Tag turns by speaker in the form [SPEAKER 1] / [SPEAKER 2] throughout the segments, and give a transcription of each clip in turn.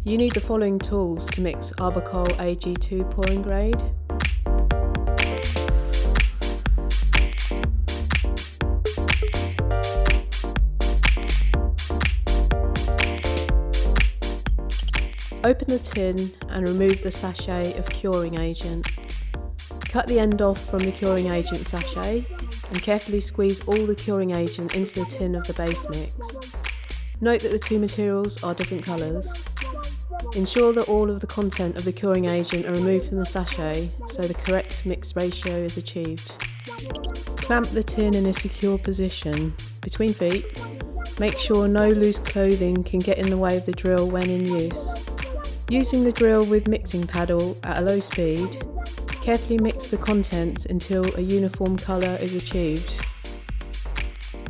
[SPEAKER 1] You need the following tools to mix Arbokol AG2 Pouring Grade. Open the tin and remove the sachet of curing agent. Cut the end off from the curing agent sachet and carefully squeeze all the curing agent into the tin of the base mix. Note that the two materials are different colours. Ensure that all of the content of the curing agent are removed from the sachet so the correct mix ratio is achieved. Clamp the tin in a secure position between feet. Make sure no loose clothing can get in the way of the drill when in use. Using the drill with mixing paddle at a low speed, carefully mix the contents until a uniform colour is achieved.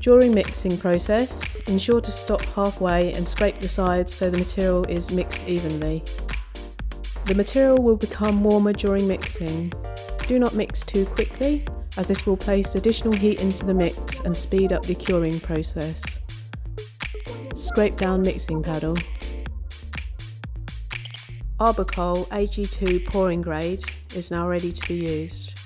[SPEAKER 1] During mixing process, ensure to stop halfway and scrape the sides so the material is mixed evenly. The material will become warmer during mixing. Do not mix too quickly, as this will place additional heat into the mix and speed up the curing process. Scrape down mixing paddle. Arbokol AG2 Pouring Grade is now ready to be used.